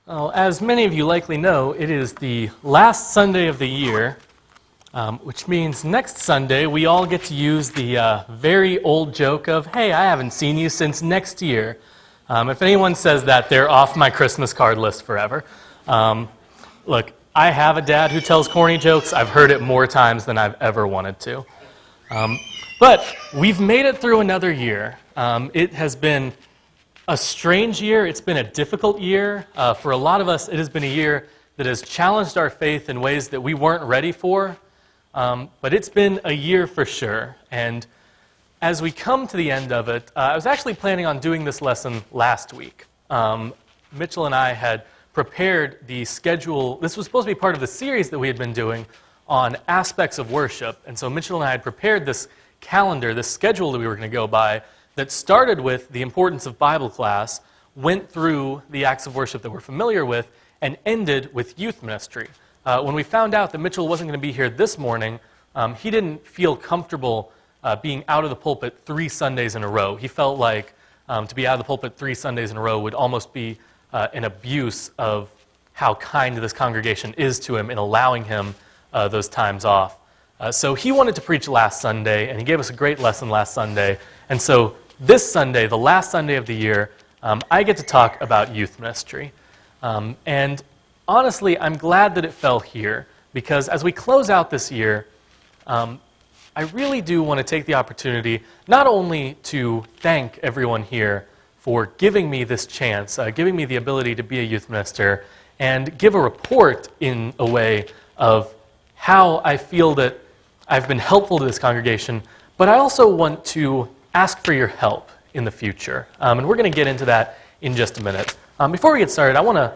Well, as many of you likely know, it is the last Sunday of the year, which means next Sunday we all get to use the very old joke of, hey, I haven't seen you since next year. If anyone says that, they're off my Christmas card list forever. Look, I have a dad who tells corny jokes. I've heard it more times than I've ever wanted to. But we've made it through another year. It has been a strange year. It's been a difficult year. For a lot of us, it has been a year that has challenged our faith in ways that we weren't ready for. But it's been a year for sure. And as we come to the end of it, I was actually planning on doing this lesson last week. Mitchell and I had prepared the schedule. This was supposed to be part of the series that we had been doing on aspects of worship. And so Mitchell and I had prepared this calendar, this schedule that we were going to go by, that started with the importance of Bible class, went through the acts of worship that we're familiar with, and ended with youth ministry. When we found out that Mitchell wasn't going to be here this morning, he didn't feel comfortable being out of the pulpit 3 Sundays in a row. He felt like to be out of the pulpit 3 Sundays in a row would almost be an abuse of how kind this congregation is to him in allowing him those times off. So he wanted to preach last Sunday, and he gave us a great lesson last Sunday. And so this Sunday, the last Sunday of the year, I get to talk about youth ministry. And honestly, I'm glad that it fell here, because as we close out this year, I really do want to take the opportunity not only to thank everyone here for giving me this chance, giving me the ability to be a youth minister, and give a report in a way of how I feel that I've been helpful to this congregation, but I also want to ask for your help in the future. And we're going to get into that in just a minute. Before we get started, I want to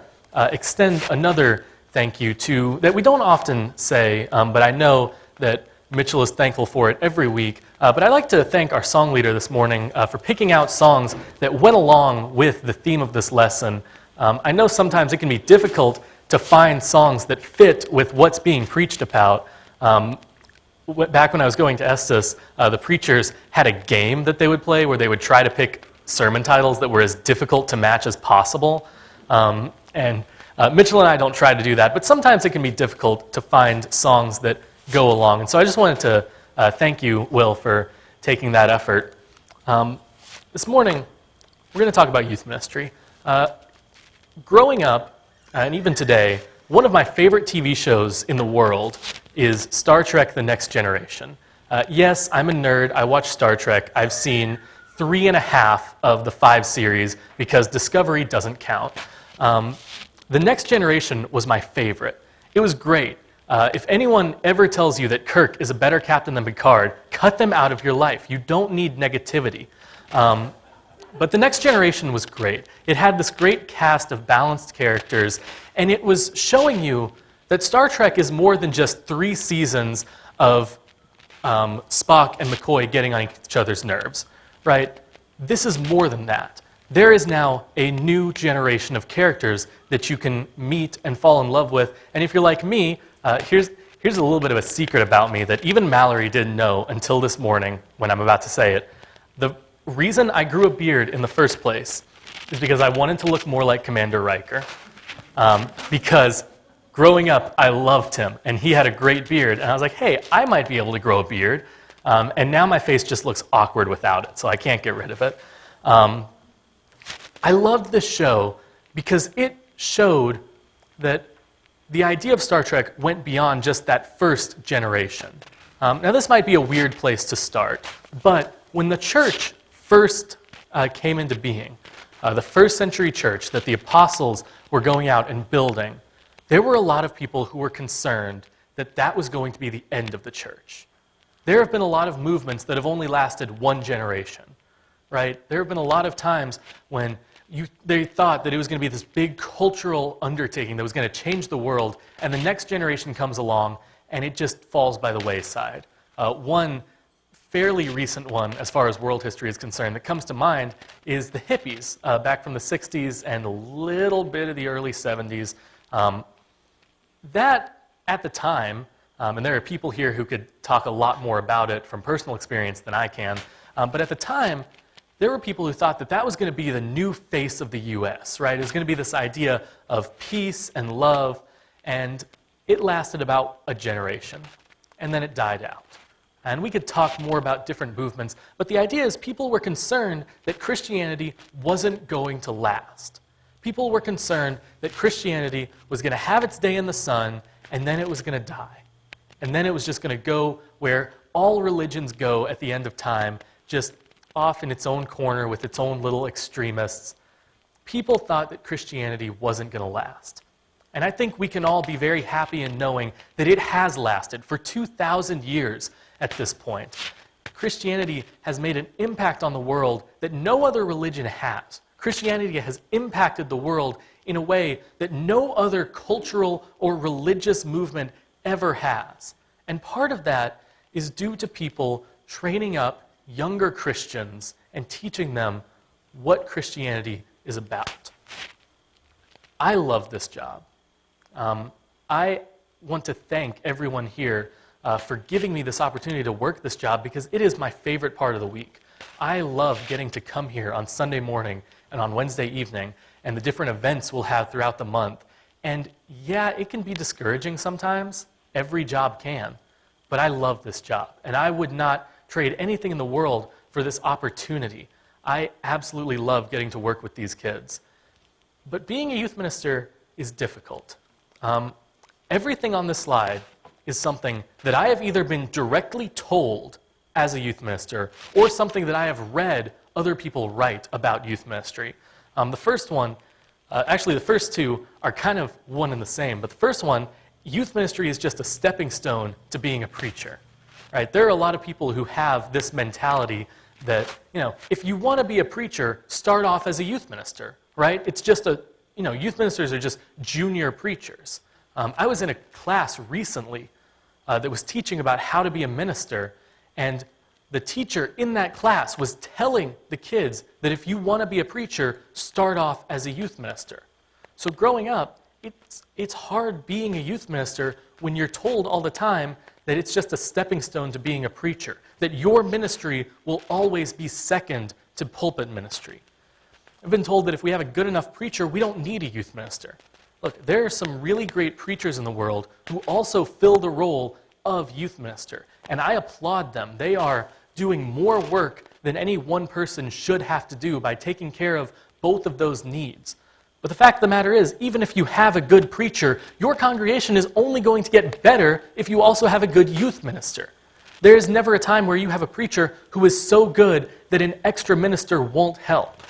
extend another thank you to, that we don't often say, but I know that Mitchell is thankful for it every week. But I'd like to thank our song leader this morning for picking out songs that went along with the theme of this lesson. I know sometimes it can be difficult to find songs that fit with what's being preached about. Back when I was going to Estes, the preachers had a game that they would play where they would try to pick sermon titles that were as difficult to match as possible. And Mitchell and I don't try to do that, but sometimes it can be difficult to find songs that go along. And so I just wanted to thank you, Will, for taking that effort. This morning, we're going to talk about youth ministry. Growing up, and even today, one of my favorite TV shows in the world is Star Trek: The Next Generation. Yes, I'm a nerd. I watch Star Trek. I've seen 3.5 of the 5 series because Discovery doesn't count. The Next Generation was my favorite. It was great. If anyone ever tells you that Kirk is a better captain than Picard, cut them out of your life. You don't need negativity. But The Next Generation was great. It had this great cast of balanced characters, and it was showing you that Star Trek is more than just 3 seasons of Spock and McCoy getting on each other's nerves, right? This is more than that. There is now a new generation of characters that you can meet and fall in love with, and if you're like me, here's a little bit of a secret about me that even Mallory didn't know until this morning when I'm about to say it. The reason I grew a beard in the first place is because I wanted to look more like Commander Riker. Because growing up, I loved him, and he had a great beard, and I was like, hey, I might be able to grow a beard. And now my face just looks awkward without it, so I can't get rid of it. I loved this show because it showed that the idea of Star Trek went beyond just that first generation. Now, this might be a weird place to start, but when the church first came into being, the first century church that the apostles were going out and building, there were a lot of people who were concerned that that was going to be the end of the church. There have been a lot of movements that have only lasted 1 generation, right? There have been a lot of times when they thought that it was going to be this big cultural undertaking that was going to change the world, and the next generation comes along, and it just falls by the wayside. One fairly recent one, as far as world history is concerned, that comes to mind is the hippies, back from the 60s and a little bit of the early 70s. That, at the time, and there are people here who could talk a lot more about it from personal experience than I can, but at the time, there were people who thought that that was going to be the new face of the U.S., right? It was going to be this idea of peace and love, and it lasted about a generation, and then it died out. And we could talk more about different movements, but the idea is people were concerned that Christianity wasn't going to last. People were concerned that Christianity was going to have its day in the sun, and then it was going to die. And then it was just going to go where all religions go at the end of time, just off in its own corner with its own little extremists. People thought that Christianity wasn't going to last. And I think we can all be very happy in knowing that it has lasted for 2,000 years at this point. Christianity has made an impact on the world that no other religion has. Christianity has impacted the world in a way that no other cultural or religious movement ever has. And part of that is due to people training up younger Christians and teaching them what Christianity is about. I love this job. I want to thank everyone here for giving me this opportunity to work this job because it is my favorite part of the week. I love getting to come here on Sunday morning and on Wednesday evening and the different events we'll have throughout the month. And yeah, it can be discouraging sometimes. Every job can. But I love this job, and I would not trade anything in the world for this opportunity. I absolutely love getting to work with these kids. But being a youth minister is difficult. Everything on this slide is something that I have either been directly told as a youth minister or something that I have read other people write about youth ministry. The first one, actually the first two are kind of one and the same, but the first one, youth ministry is just a stepping stone to being a preacher. Right? There are a lot of people who have this mentality that, if you want to be a preacher, start off as a youth minister, right? It's just youth ministers are just junior preachers. I was in a class recently that was teaching about how to be a minister, and the teacher in that class was telling the kids that if you want to be a preacher, start off as a youth minister. So growing up, it's hard being a youth minister when you're told all the time that it's just a stepping stone to being a preacher, that your ministry will always be second to pulpit ministry. I've been told that if we have a good enough preacher, we don't need a youth minister. Look, there are some really great preachers in the world who also fill the role of youth minister, and I applaud them. They are doing more work than any one person should have to do by taking care of both of those needs. But the fact of the matter is, even if you have a good preacher, your congregation is only going to get better if you also have a good youth minister. There is never a time where you have a preacher who is so good that an extra minister won't help.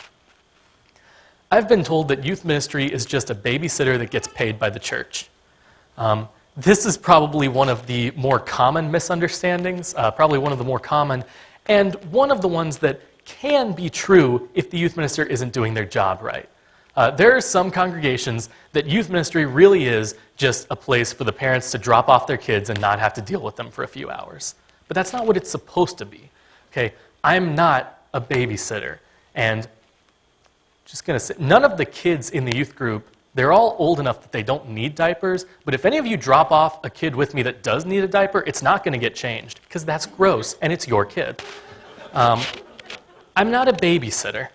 I've been told that youth ministry is just a babysitter that gets paid by the church. This is probably one of the more common misunderstandings, probably one of the more common, and one of the ones that can be true if the youth minister isn't doing their job right. There are some congregations that youth ministry really is just a place for the parents to drop off their kids and not have to deal with them for a few hours. But that's not what it's supposed to be. Okay, I'm not a babysitter, and just going to say, none of the kids in the youth group, they're all old enough that they don't need diapers, but if any of you drop off a kid with me that does need a diaper, it's not going to get changed, because that's gross, and it's your kid. I'm not a babysitter.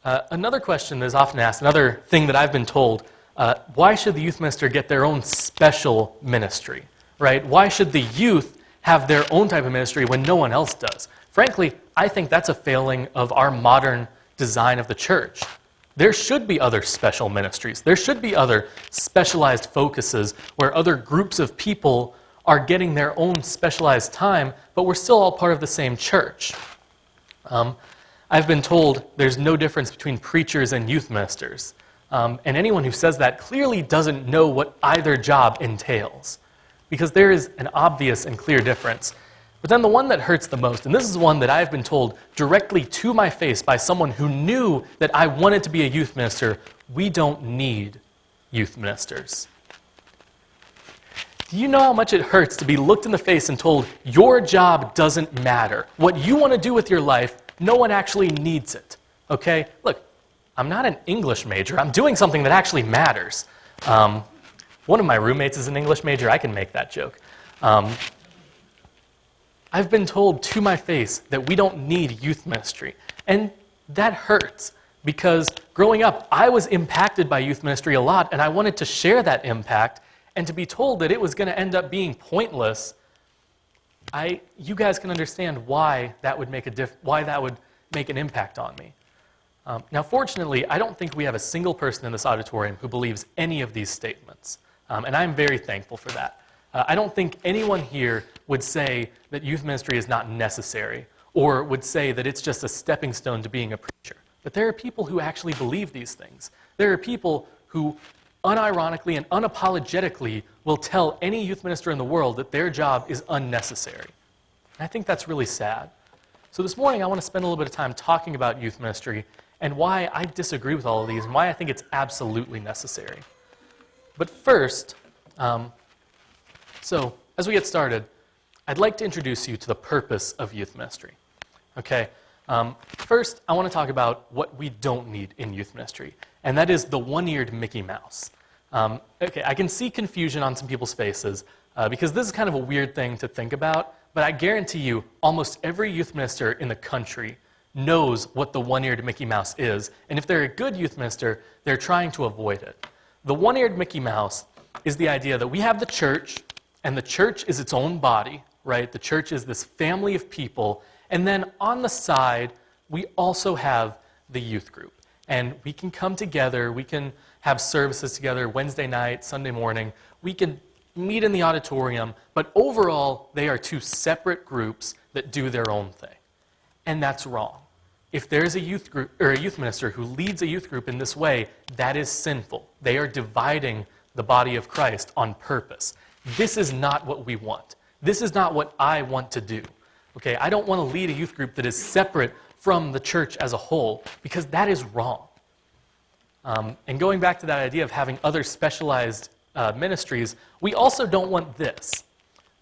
Another question that is often asked, another thing that I've been told, why should the youth minister get their own special ministry, right? Why should the youth have their own type of ministry when no one else does? Frankly, I think that's a failing of our modern design of the church. There should be other special ministries. There should be other specialized focuses where other groups of people are getting their own specialized time, but we're still all part of the same church. I've been told there's no difference between preachers and youth ministers. And anyone who says that clearly doesn't know what either job entails, because there is an obvious and clear difference. But then the one that hurts the most, and this is one that I've been told directly to my face by someone who knew that I wanted to be a youth minister, we don't need youth ministers. Do you know how much it hurts to be looked in the face and told your job doesn't matter? What you want to do with your life, no one actually needs it, okay? Look, I'm not an English major. I'm doing something that actually matters. One of my roommates is an English major. I can make that joke. I've been told to my face that we don't need youth ministry. And that hurts because growing up, I was impacted by youth ministry a lot, and I wanted to share that impact, and to be told that it was going to end up being pointless, you guys can understand why that would make an impact on me. Now, fortunately, I don't think we have a single person in this auditorium who believes any of these statements, and I'm very thankful for that. I don't think anyone here would say that youth ministry is not necessary, or would say that it's just a stepping stone to being a preacher. But there are people who actually believe these things. There are people who unironically and unapologetically will tell any youth minister in the world that their job is unnecessary. And I think that's really sad. So this morning I want to spend a little bit of time talking about youth ministry and why I disagree with all of these and why I think it's absolutely necessary. But first, so as we get started, I'd like to introduce you to the purpose of youth ministry. Okay? First, I want to talk about what we don't need in youth ministry, and that is the one-eared Mickey Mouse. Okay, I can see confusion on some people's faces because this is kind of a weird thing to think about, but I guarantee you almost every youth minister in the country knows what the one-eared Mickey Mouse is, and if they're a good youth minister, they're trying to avoid it. The one-eared Mickey Mouse is the idea that we have the church, and the church is its own body, right? The church is this family of people, and then on the side, we also have the youth group. And we can come together, we can have services together Wednesday night, Sunday morning, we can meet in the auditorium, but overall, they are two separate groups that do their own thing. And that's wrong. If there's a youth group or a youth minister who leads a youth group in this way, that is sinful. They are dividing the body of Christ on purpose. This is not what we want. This is not what I want to do. Okay, I don't want to lead a youth group that is separate from the church as a whole, because that is wrong. And going back to that idea of having other specialized ministries, we also don't want this.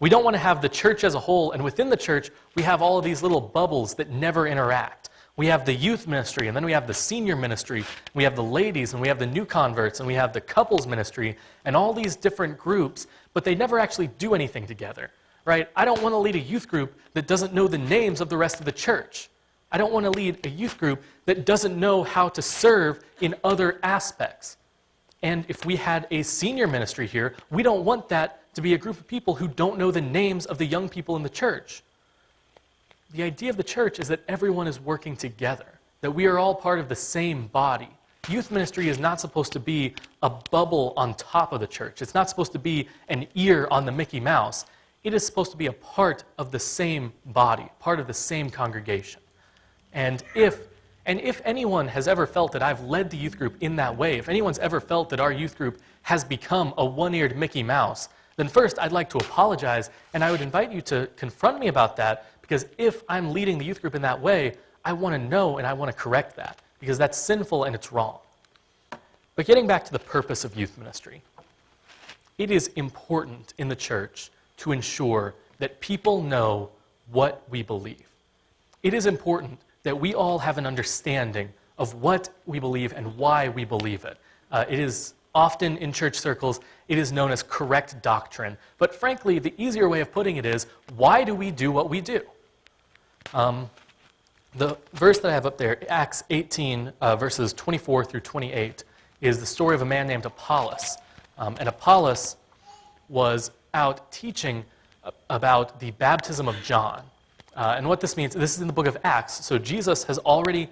We don't want to have the church as a whole, and within the church, we have all of these little bubbles that never interact. We have the youth ministry, and then we have the senior ministry, we have the ladies, and we have the new converts, and we have the couples ministry, and all these different groups, but they never actually do anything together, right? I don't want to lead a youth group that doesn't know the names of the rest of the church. I don't want to lead a youth group that doesn't know how to serve in other aspects. And if we had a senior ministry here, we don't want that to be a group of people who don't know the names of the young people in the church. The idea of the church is that everyone is working together, that we are all part of the same body. Youth ministry is not supposed to be a bubble on top of the church. It's not supposed to be an ear on the Mickey Mouse. It is supposed to be a part of the same body, part of the same congregation. And if anyone has ever felt that I've led the youth group in that way, if anyone's ever felt that our youth group has become a one-eared Mickey Mouse, then first I'd like to apologize, and I would invite you to confront me about that, because if I'm leading the youth group in that way, I want to know and I want to correct that, because that's sinful and it's wrong. But getting back to the purpose of youth ministry, it is important in the church to ensure that people know what we believe. It is important that we all have an understanding of what we believe and why we believe it. It is often in church circles, it is known as correct doctrine. But frankly, the easier way of putting it is, why do we do what we do? The verse that I have up there, Acts 18, verses 24 through 28, is the story of a man named Apollos. And Apollos was out teaching about the baptism of John. And what this means, this is in the book of Acts. So Jesus has already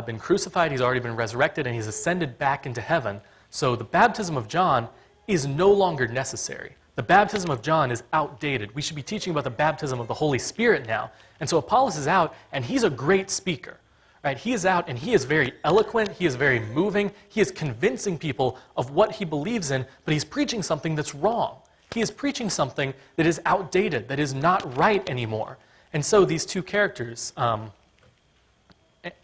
been crucified, he's already been resurrected, and he's ascended back into heaven. So the baptism of John is no longer necessary. The baptism of John is outdated. We should be teaching about the baptism of the Holy Spirit now. And so Apollos is out, and he's a great speaker. Right? He is out, and he is very eloquent, he is very moving, he is convincing people of what he believes in, but he's preaching something that's wrong. He is preaching something that is outdated, that is not right anymore. And so these two characters,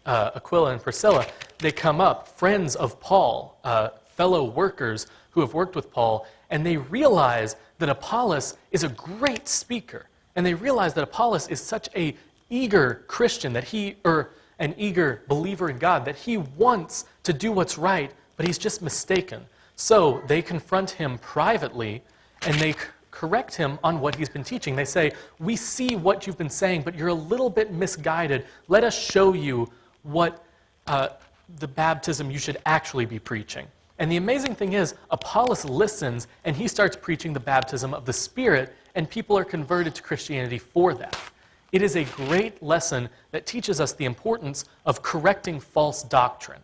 Aquila and Priscilla, they come up, friends of Paul, fellow workers who have worked with Paul, and they realize that Apollos is a great speaker. And they realize that Apollos is such an eager Christian, an eager believer in God, that he wants to do what's right, but he's just mistaken. So they confront him privately, and they correct him on what he's been teaching. They say, we see what you've been saying, but you're a little bit misguided. Let us show you what the baptism you should actually be preaching. And the amazing thing is, Apollos listens, and he starts preaching the baptism of the Spirit, and people are converted to Christianity for that. It is a great lesson that teaches us the importance of correcting false doctrine.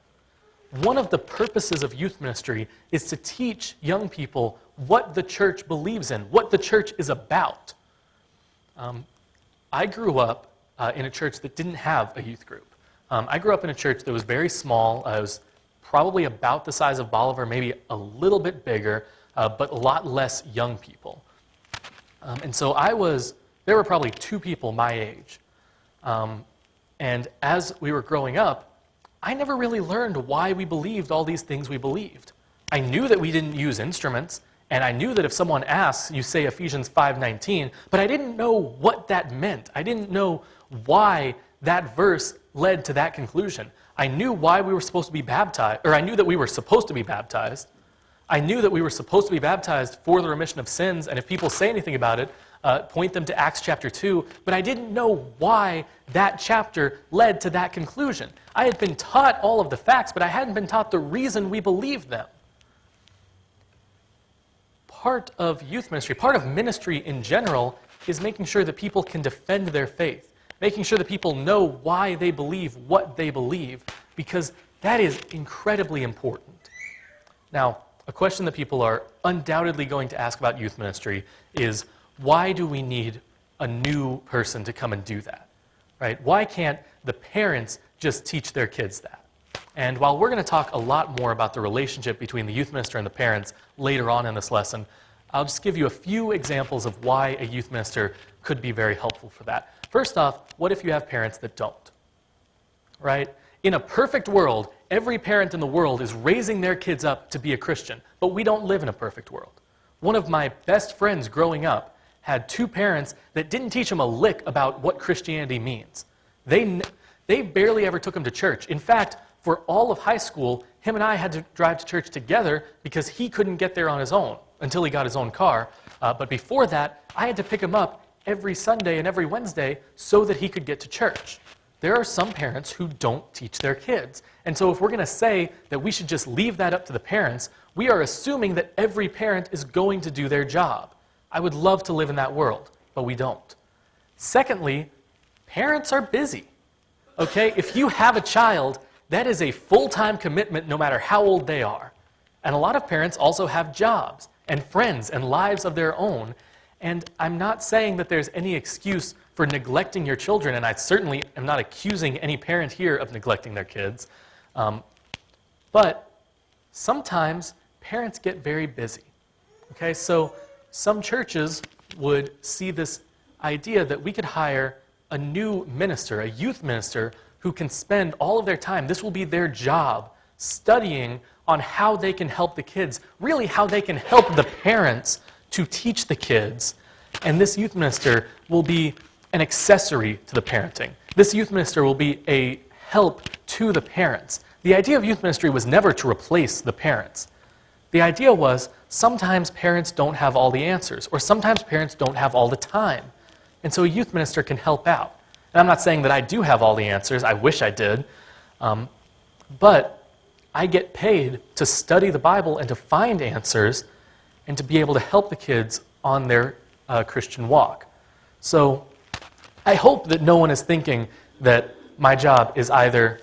One of the purposes of youth ministry is to teach young people what the church believes in, what the church is about. I grew up in a church that didn't have a youth group. I grew up in a church that was very small. It was probably about the size of Bolivar, maybe a little bit bigger, but a lot less young people. And so there were probably 2 people my age. And as we were growing up, I never really learned why we believed all these things we believed. I knew that we didn't use instruments, and I knew that if someone asks, you say Ephesians 5:19, but I didn't know what that meant. I didn't know why that verse led to that conclusion. I knew why we were supposed to be baptized, or I knew that we were supposed to be baptized. I knew that we were supposed to be baptized for the remission of sins, and if people say anything about it, point them to Acts chapter 2, but I didn't know why that chapter led to that conclusion. I had been taught all of the facts, but I hadn't been taught the reason we believed them. Part of youth ministry, part of ministry in general, is making sure that people can defend their faith, making sure that people know why they believe what they believe, because that is incredibly important. Now, a question that people are undoubtedly going to ask about youth ministry is, why do we need a new person to come and do that? Right? Why can't the parents just teach their kids that? And while we're going to talk a lot more about the relationship between the youth minister and the parents later on in this lesson, I'll just give you a few examples of why a youth minister could be very helpful for that. First off, what if you have parents that don't? Right? In a perfect world, every parent in the world is raising their kids up to be a Christian, but we don't live in a perfect world. One of my best friends growing up had 2 parents that didn't teach him a lick about what Christianity means. They barely ever took him to church. In fact, for all of high school, him and I had to drive to church together because he couldn't get there on his own until he got his own car. But before that, I had to pick him up every Sunday and every Wednesday so that he could get to church. There are some parents who don't teach their kids. And so if we're going to say that we should just leave that up to the parents, we are assuming that every parent is going to do their job. I would love to live in that world, but we don't. Secondly, parents are busy. Okay? If you have a child, that is a full-time commitment no matter how old they are. And a lot of parents also have jobs and friends and lives of their own. And I'm not saying that there's any excuse for neglecting your children, and I certainly am not accusing any parent here of neglecting their kids. But sometimes parents get very busy. Okay, so some churches would see this idea that we could hire a new minister, a youth minister, who can spend all of their time, this will be their job, studying on how they can help the kids, really how they can help the parents to teach the kids. And this youth minister will be an accessory to the parenting. This youth minister will be a help to the parents. The idea of youth ministry was never to replace the parents. The idea was sometimes parents don't have all the answers, or sometimes parents don't have all the time. And so a youth minister can help out. And I'm not saying that I do have all the answers. I wish I did. But I get paid to study the Bible and to find answers and to be able to help the kids on their Christian walk. So I hope that no one is thinking that my job is either...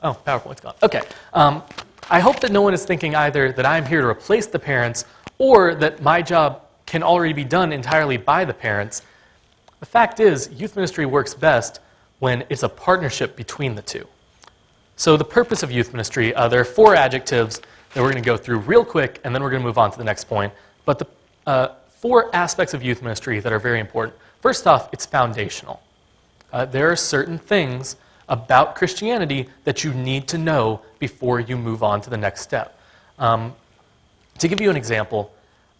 Oh, PowerPoint's gone. Okay. I hope that no one is thinking either that I'm here to replace the parents or that my job can already be done entirely by the parents. The fact is, youth ministry works best when it's a partnership between the two. So the purpose of youth ministry, there are 4 adjectives that we're going to go through real quick, and then we're going to move on to the next point. But the 4 aspects of youth ministry that are very important. First off, it's foundational. There are certain things about Christianity that you need to know before you move on to the next step. To give you an example,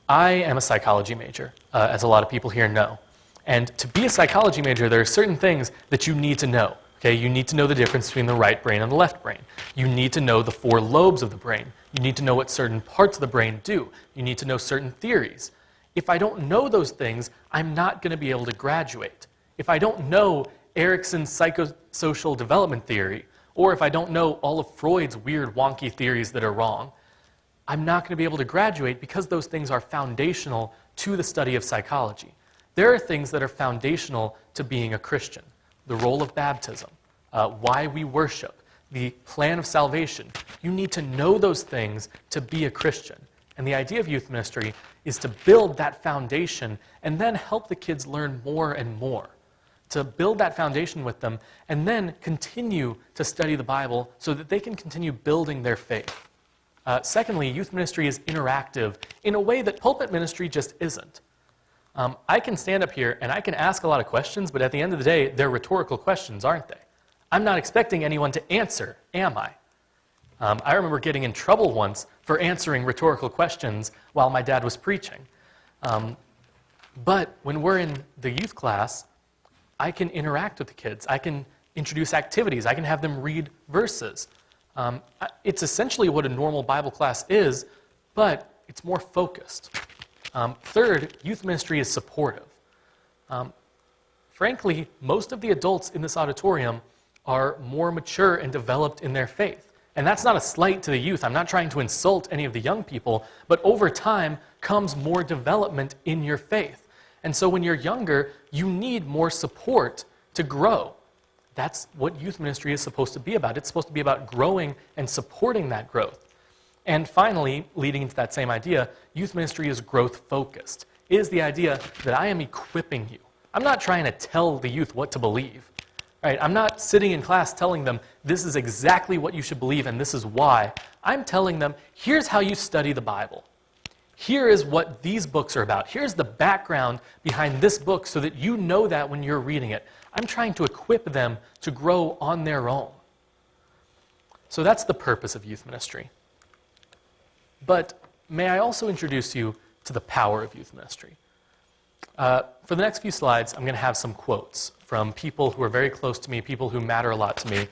I am a psychology major, as a lot of people here know. And to be a psychology major, there are certain things that you need to know. Okay, you need to know the difference between the right brain and the left brain. You need to know the 4 lobes of the brain. You need to know what certain parts of the brain do. You need to know certain theories. If I don't know those things, I'm not going to be able to graduate. If I don't know Erikson's psychosocial development theory, or if I don't know all of Freud's weird, wonky theories that are wrong, I'm not going to be able to graduate because those things are foundational to the study of psychology. There are things that are foundational to being a Christian. The role of baptism, why we worship, the plan of salvation. You need to know those things to be a Christian. And the idea of youth ministry is to build that foundation and then help the kids learn more and more. To build that foundation with them and then continue to study the Bible so that they can continue building their faith. Secondly, youth ministry is interactive in a way that pulpit ministry just isn't. I can stand up here and I can ask a lot of questions, but at the end of the day, they're rhetorical questions, aren't they? I'm not expecting anyone to answer, am I? I remember getting in trouble once for answering rhetorical questions while my dad was preaching. But when we're in the youth class, I can interact with the kids. I can introduce activities. I can have them read verses. It's essentially what a normal Bible class is, but it's more focused. Third, youth ministry is supportive. Frankly, most of the adults in this auditorium are more mature and developed in their faith. And that's not a slight to the youth. I'm not trying to insult any of the young people, but over time comes more development in your faith. And so when you're younger, you need more support to grow. That's what youth ministry is supposed to be about. It's supposed to be about growing and supporting that growth. And finally, leading into that same idea, youth ministry is growth-focused. It is the idea that I am equipping you. I'm not trying to tell the youth what to believe. Right? I'm not sitting in class telling them, this is exactly what you should believe and this is why. I'm telling them, here's how you study the Bible. Here is what these books are about. Here's the background behind this book so that you know that when you're reading it. I'm trying to equip them to grow on their own. So that's the purpose of youth ministry. But may I also introduce you to the power of youth ministry? For the next few slides, I'm going to have some quotes from people who are very close to me, people who matter a lot to me.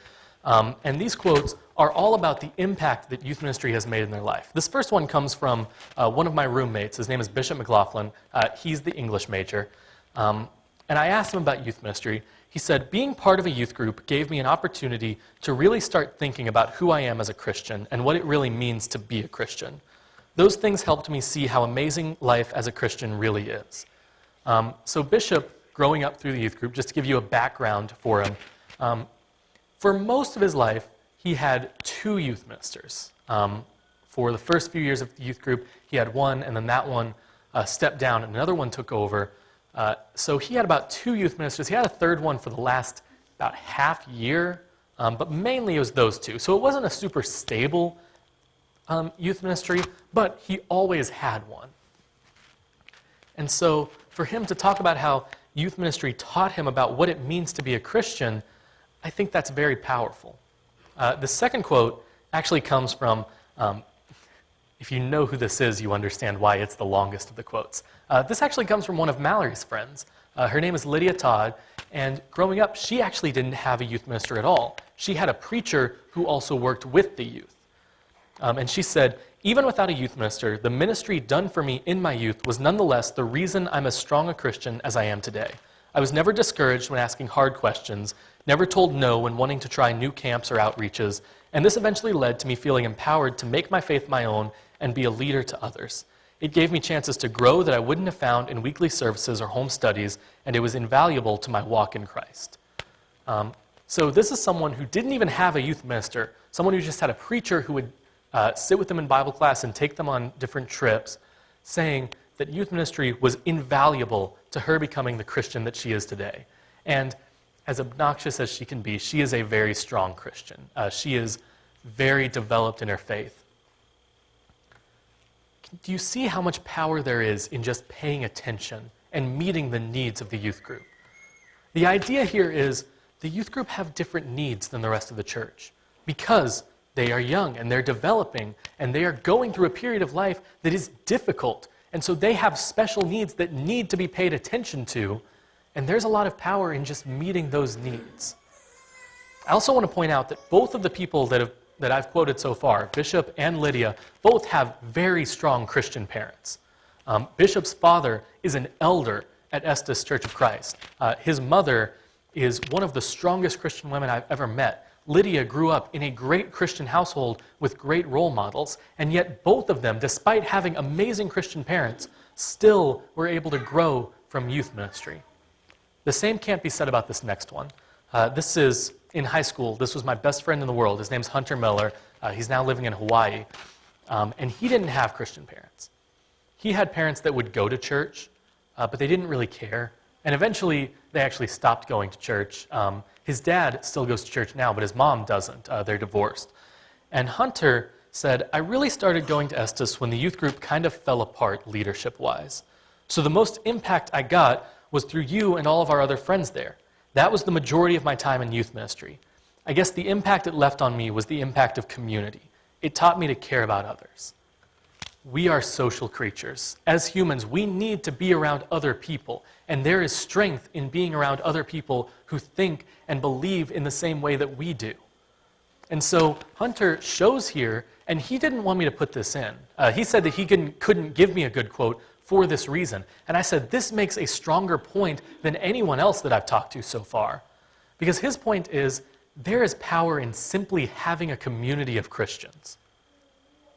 And these quotes are all about the impact that youth ministry has made in their life. This first one comes from one of my roommates. His name is Bishop McLaughlin. He's the English major. And I asked him about youth ministry. He said, being part of a youth group gave me an opportunity to really start thinking about who I am as a Christian and what it really means to be a Christian. Those things helped me see how amazing life as a Christian really is. So Bishop, growing up through the youth group, just to give you a background for him, for most of his life, he had 2 youth ministers. For the first few years of the youth group, he had one, and then that one stepped down, and another one took over. So he had about 2 youth ministers. He had a third one for the last about half year, but mainly it was those 2. So it wasn't a super stable youth ministry, but he always had one. And so for him to talk about how youth ministry taught him about what it means to be a Christian, I think that's very powerful. The second quote actually comes from, if you know who this is, you understand why it's the longest of the quotes. This actually comes from one of Mallory's friends. Her name is Lydia Todd, and growing up, she actually didn't have a youth minister at all. She had a preacher who also worked with the youth. And she said, even without a youth minister, the ministry done for me in my youth was nonetheless the reason I'm as strong a Christian as I am today. I was never discouraged when asking hard questions, never told no when wanting to try new camps or outreaches, and this eventually led to me feeling empowered to make my faith my own and be a leader to others. It gave me chances to grow that I wouldn't have found in weekly services or home studies, and it was invaluable to my walk in Christ. So this is someone who didn't even have a youth minister, someone who just had a preacher who would sit with them in Bible class and take them on different trips, saying that youth ministry was invaluable to her becoming the Christian that she is today. And as obnoxious as she can be, she is a very strong Christian. She is very developed in her faith. Do you see how much power there is in just paying attention and meeting the needs of the youth group? The idea here is the youth group have different needs than the rest of the church because they are young and they're developing and they are going through a period of life that is difficult. And so they have special needs that need to be paid attention to. And there's a lot of power in just meeting those needs. I also want to point out that both of the people that I've quoted so far, Bishop and Lydia, both have very strong Christian parents. Bishop's father is an elder at Estes Church of Christ. His mother is one of the strongest Christian women I've ever met. Lydia grew up in a great Christian household with great role models, and yet both of them, despite having amazing Christian parents, still were able to grow from youth ministry. The same can't be said about this next one. This is in high school. This was my best friend in the world. His name's Hunter Miller. He's now living in Hawaii, and he didn't have Christian parents. He had parents that would go to church, but they didn't really care. And eventually, they actually stopped going to church. His dad still goes to church now, but his mom doesn't. They're divorced. And Hunter said, I really started going to Estes when the youth group kind of fell apart leadership-wise. So the most impact I got was through you and all of our other friends there. That was the majority of my time in youth ministry. I guess the impact it left on me was the impact of community. It taught me to care about others. We are social creatures. As humans, we need to be around other people, and there is strength in being around other people who think and believe in the same way that we do. And so Hunter shows here, and he didn't want me to put this in. He said that he couldn't give me a good quote for this reason. And I said, this makes a stronger point than anyone else that I've talked to so far. Because his point is, there is power in simply having a community of Christians.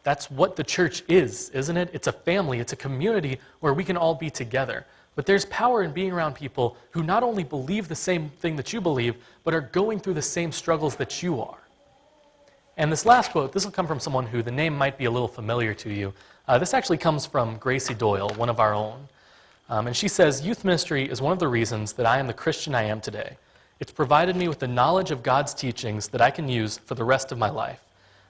That's what the church is, isn't it? It's a family, it's a community where we can all be together. But there's power in being around people who not only believe the same thing that you believe, but are going through the same struggles that you are. And this last quote, this will come from someone who the name might be a little familiar to you. This actually comes from Gracie Doyle, one of our own. And she says, youth ministry is one of the reasons that I am the Christian I am today. It's provided me with the knowledge of God's teachings that I can use for the rest of my life.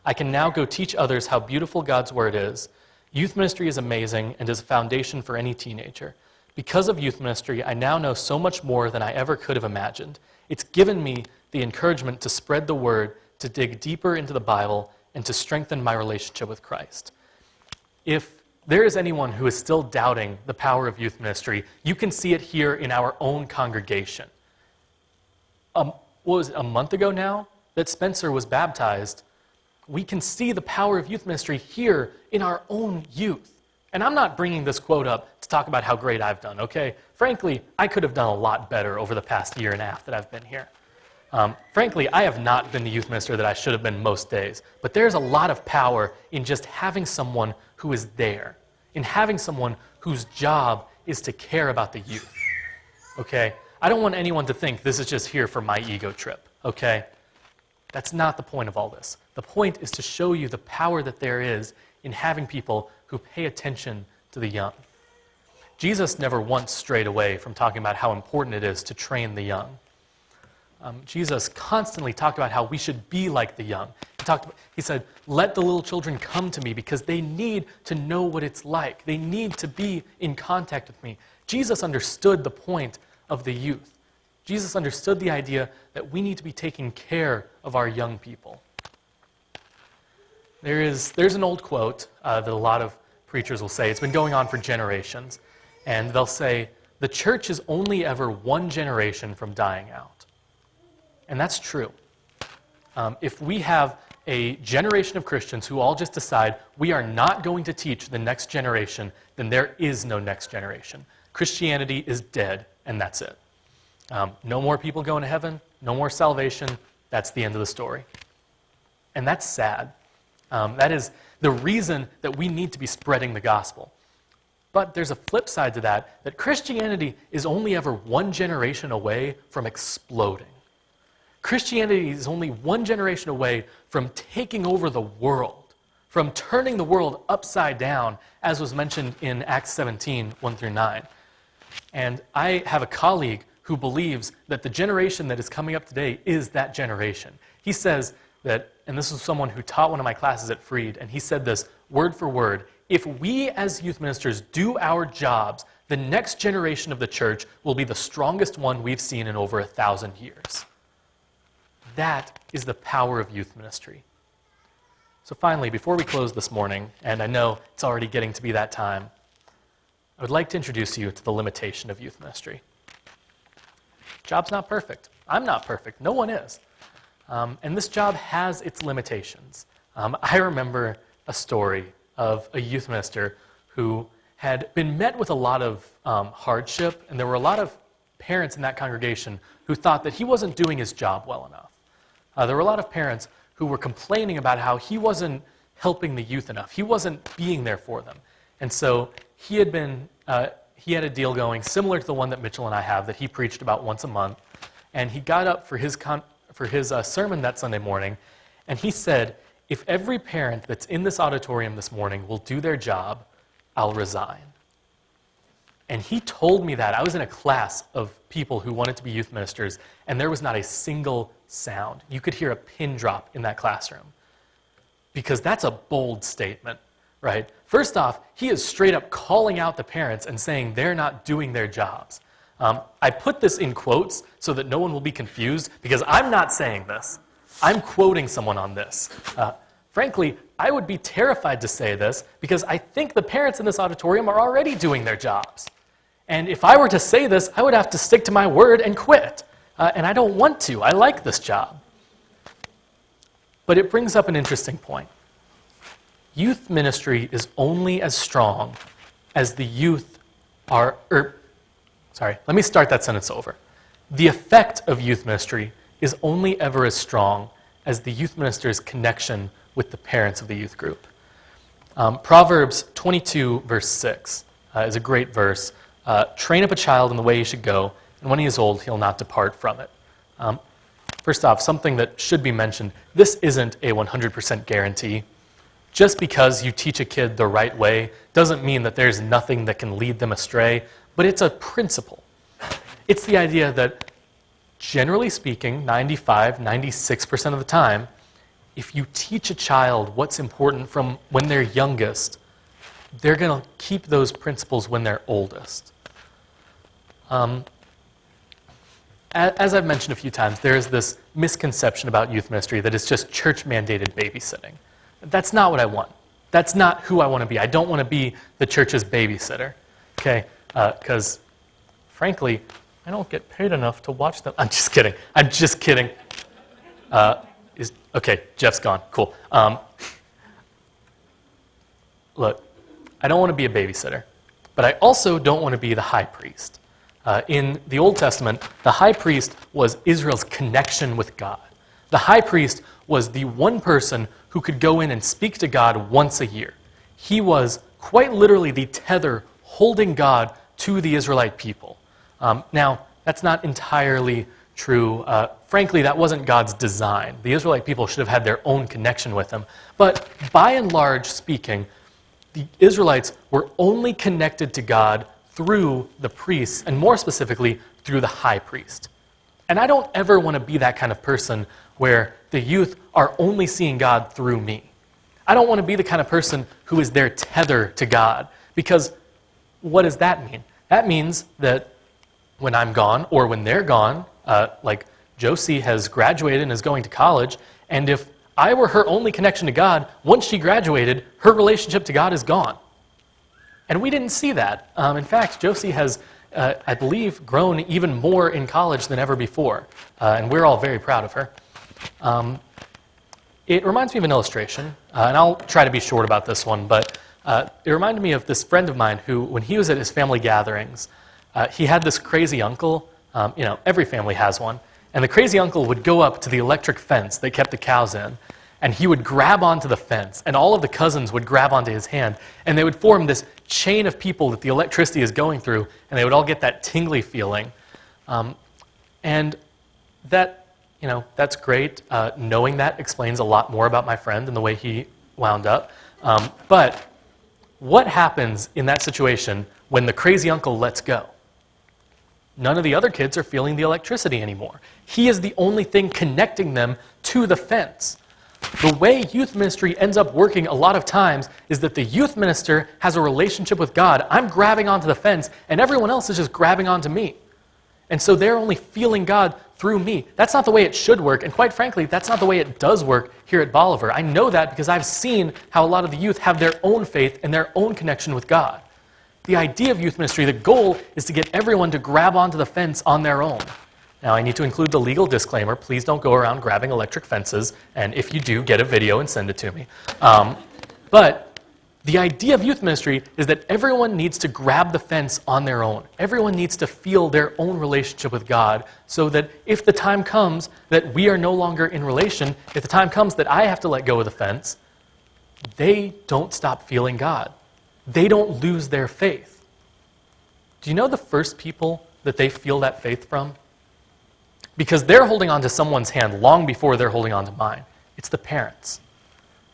I can now go teach others how beautiful God's word is. Youth ministry is amazing and is a foundation for any teenager. Because of youth ministry, I now know so much more than I ever could have imagined. It's given me the encouragement to spread the word, to dig deeper into the Bible, and to strengthen my relationship with Christ. If there is anyone who is still doubting the power of youth ministry, you can see it here in our own congregation. What was it, a month ago now that Spencer was baptized? We can see the power of youth ministry here in our own youth. And I'm not bringing this quote up to talk about how great I've done, okay? Frankly, I could have done a lot better over the past year and a half that I've been here. Frankly, I have not been the youth minister that I should have been most days. But there's a lot of power in just having someone who is there, in having someone whose job is to care about the youth, okay? I don't want anyone to think this is just here for my ego trip, okay? That's not the point of all this. The point is to show you the power that there is in having people who pay attention to the young. Jesus never once strayed away from talking about how important it is to train the young. Jesus constantly talked about how we should be like the young. He said, let the little children come to me because they need to know what it's like. They need to be in contact with me. Jesus understood the point of the youth. Jesus understood the idea that we need to be taking care of our young people. There's an old quote that a lot of preachers will say. It's been going on for generations. And they'll say, the church is only ever one generation from dying out. And that's true. If we have a generation of Christians who all just decide we are not going to teach the next generation, then there is no next generation. Christianity is dead, and that's it. No more people going to heaven, no more salvation. That's the end of the story. And that's sad. That is the reason that we need to be spreading the gospel. But there's a flip side to that, that Christianity is only ever one generation away from exploding. Christianity is only one generation away from taking over the world, from turning the world upside down, as was mentioned in Acts 17, 1 through 9. And I have a colleague who believes that the generation that is coming up today is that generation. He says that, and this is someone who taught one of my classes at Freed, and he said this word for word, if we as youth ministers do our jobs, the next generation of the church will be the strongest one we've seen in over 1,000 years. That is the power of youth ministry. So finally, before we close this morning, and I know it's already getting to be that time, I would like to introduce you to the limitation of youth ministry. Job's not perfect. I'm not perfect. No one is. And this job has its limitations. I remember a story of a youth minister who had been met with a lot of hardship, and there were a lot of parents in that congregation who thought that he wasn't doing his job well enough. There were a lot of parents who were complaining about how he wasn't helping the youth enough. He wasn't being there for them. And so he had a deal going similar to the one that Mitchell and I have that he preached about once a month. And he got up for his sermon that Sunday morning, and he said, if every parent that's in this auditorium this morning will do their job, I'll resign. And he told me that. I was in a class of people who wanted to be youth ministers, and there was not a single sound. You could hear a pin drop in that classroom. Because that's a bold statement, right? First off, he is straight up calling out the parents and saying they're not doing their jobs. I put this in quotes so that no one will be confused, because I'm not saying this. I'm quoting someone on this. Frankly, I would be terrified to say this because I think the parents in this auditorium are already doing their jobs. And if I were to say this, I would have to stick to my word and quit. And I don't want to. I like this job. But it brings up an interesting point. Youth ministry is only as strong as the youth are... let me start that sentence over. The effect of youth ministry is only ever as strong as the youth minister's connection with the parents of the youth group. Proverbs 22, verse 6 is a great verse. Train up a child in the way he should go, and when he is old, he'll not depart from it. First off, something that should be mentioned, this isn't a 100% guarantee. Just because you teach a kid the right way doesn't mean that there's nothing that can lead them astray, but it's a principle. It's the idea that, generally speaking, 96% of the time, if you teach a child what's important from when they're youngest, they're going to keep those principles when they're oldest. As I've mentioned a few times, there is this misconception about youth ministry that it's just church-mandated babysitting. That's not what I want. That's not who I want to be. I don't want to be the church's babysitter, okay? Because, frankly, I don't get paid enough to watch them. I'm just kidding. Okay, Jeff's gone. Cool. Look, I don't want to be a babysitter, but I also don't want to be the high priest. In the Old Testament, the high priest was Israel's connection with God. The high priest was the one person who could go in and speak to God once a year. He was quite literally the tether holding God to the Israelite people. Now, that's not entirely true. Frankly, that wasn't God's design. The Israelite people should have had their own connection with him. But by and large speaking, the Israelites were only connected to God through the priests, and more specifically, through the high priest. And I don't ever want to be that kind of person where the youth are only seeing God through me. I don't want to be the kind of person who is their tether to God, because what does that mean? That means that when I'm gone, or when they're gone, like Josie has graduated and is going to college, and if I were her only connection to God, once she graduated, her relationship to God is gone. And we didn't see that. In fact, Josie has, I believe, grown even more in college than ever before, and we're all very proud of her. It reminds me of an illustration, and I'll try to be short about this one, but it reminded me of this friend of mine who, when he was at his family gatherings, he had this crazy uncle. Every family has one. And the crazy uncle would go up to the electric fence that kept the cows in, and he would grab onto the fence, and all of the cousins would grab onto his hand, and they would form this chain of people that the electricity is going through, and they would all get that tingly feeling. And that, that's great. Knowing that explains a lot more about my friend and the way he wound up. But what happens in that situation when the crazy uncle lets go? None of the other kids are feeling the electricity anymore. He is the only thing connecting them to the fence. The way youth ministry ends up working a lot of times is that the youth minister has a relationship with God. I'm grabbing onto the fence, and everyone else is just grabbing onto me. And so they're only feeling God through me. That's not the way it should work, and quite frankly, that's not the way it does work here at Bolivar. I know that because I've seen how a lot of the youth have their own faith and their own connection with God. The idea of youth ministry, the goal is to get everyone to grab onto the fence on their own. Now, I need to include the legal disclaimer. Please don't go around grabbing electric fences, and if you do, get a video and send it to me. But The idea of youth ministry is that everyone needs to grab the fence on their own. Everyone needs to feel their own relationship with God so that if the time comes that we are no longer in relation, if the time comes that I have to let go of the fence, they don't stop feeling God. They don't lose their faith. Do you know the first people that they feel that faith from? Because they're holding on to someone's hand long before they're holding on to mine. It's the parents.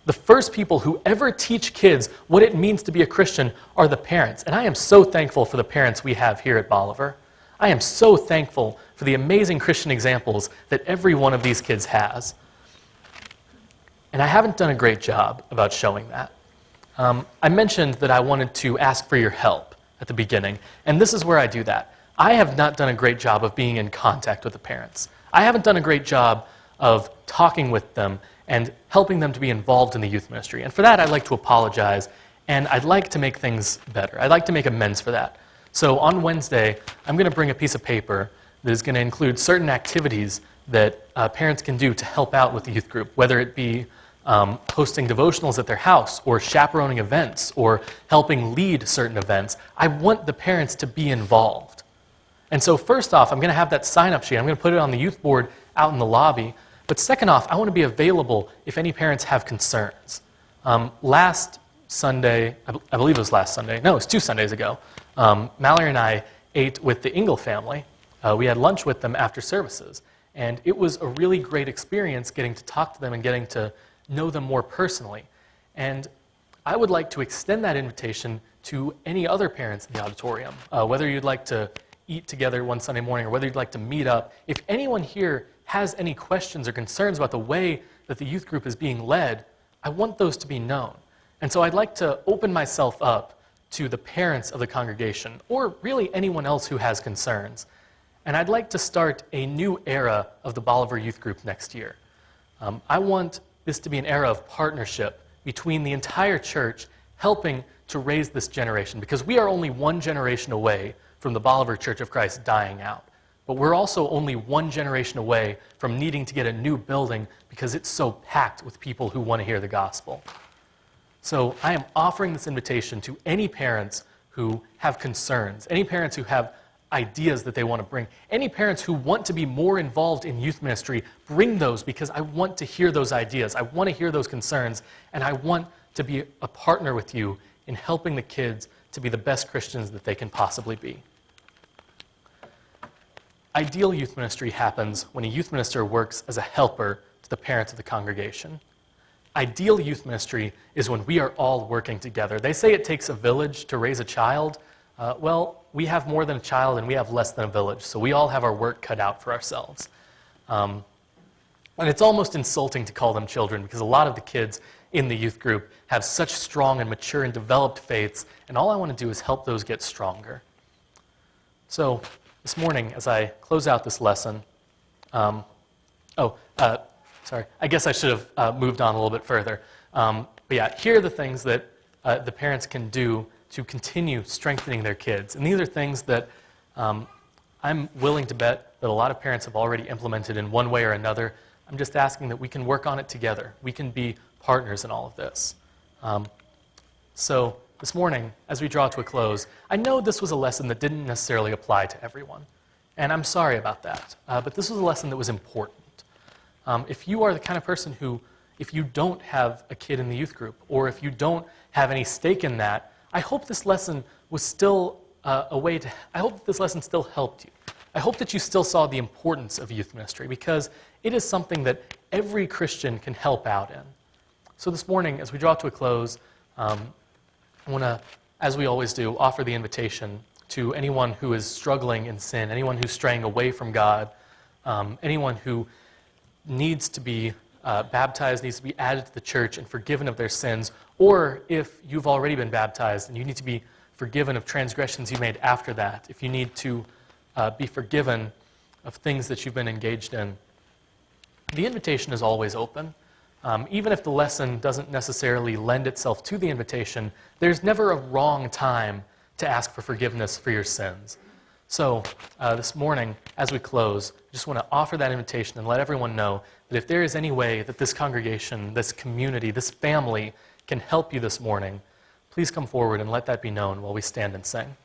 The first people who ever teach kids what it means to be a Christian are the parents. And I am so thankful for the parents we have here at Bolivar. I am so thankful for the amazing Christian examples that every one of these kids has. And I haven't done a great job about showing that. I mentioned that I wanted to ask for your help at the beginning, and this is where I do that. I have not done a great job of being in contact with the parents. I haven't done a great job of talking with them and helping them to be involved in the youth ministry. And for that, I'd like to apologize, and I'd like to make things better. I'd like to make amends for that. So on Wednesday, I'm going to bring a piece of paper that is going to include certain activities that parents can do to help out with the youth group, whether it be hosting devotionals at their house, or chaperoning events, or helping lead certain events. I want the parents to be involved. And so first off, I'm going to have that sign-up sheet. I'm going to put it on the youth board out in the lobby. But second off, I want to be available if any parents have concerns. Last Sunday, I believe it was last Sunday. No, it was 2 Sundays ago. Mallory and I ate with the Engel family. We had lunch with them after services. And it was a really great experience getting to talk to them and getting to know them more personally. And I would like to extend that invitation to any other parents in the auditorium, whether you'd like to eat together one Sunday morning or whether you'd like to meet up. If anyone here has any questions or concerns about the way that the youth group is being led, I want those to be known. And so I'd like to open myself up to the parents of the congregation, or really anyone else who has concerns. And I'd like to start a new era of the Bolivar Youth Group next year. I want this to be an era of partnership between the entire church helping to raise this generation, because we are only one generation away from the Bolivar Church of Christ dying out. But we're also only one generation away from needing to get a new building because it's so packed with people who want to hear the gospel. So I am offering this invitation to any parents who have concerns, any parents who have ideas that they want to bring, any parents who want to be more involved in youth ministry, bring those, because I want to hear those ideas. I want to hear those concerns, and I want to be a partner with you in helping the kids to be the best Christians that they can possibly be. Ideal youth ministry happens when a youth minister works as a helper to the parents of the congregation. Ideal youth ministry is when we are all working together. They say it takes a village to raise a child. Well, we have more than a child and we have less than a village, so we all have our work cut out for ourselves. And it's almost insulting to call them children, because a lot of the kids in the youth group have such strong and mature and developed faiths, and all I want to do is help those get stronger. So this morning, as I close out this lesson, sorry, I guess I should have moved on a little bit further. But yeah, here are the things that the parents can do to continue strengthening their kids. And these are things that I'm willing to bet that a lot of parents have already implemented in one way or another. I'm just asking that we can work on it together. We can be partners in all of this. So this morning, as we draw to a close, I know this was a lesson that didn't necessarily apply to everyone. And I'm sorry about that. But this was a lesson that was important. If you are the kind of person who, if you don't have a kid in the youth group, or if you don't have any stake in that, I hope this lesson was still I hope this lesson still helped you. I hope that you still saw the importance of youth ministry, because it is something that every Christian can help out in. So this morning, as we draw to a close, I want to, as we always do, offer the invitation to anyone who is struggling in sin, anyone who's straying away from God, anyone who needs to be baptized, needs to be added to the church and forgiven of their sins, or if you've already been baptized and you need to be forgiven of transgressions you made after that, if you need to be forgiven of things that you've been engaged in, the invitation is always open. Even if the lesson doesn't necessarily lend itself to the invitation, there's never a wrong time to ask for forgiveness for your sins. So this morning, as we close, I just want to offer that invitation and let everyone know that if there is any way that this congregation, this community, this family can help you this morning, please come forward and let that be known while we stand and sing.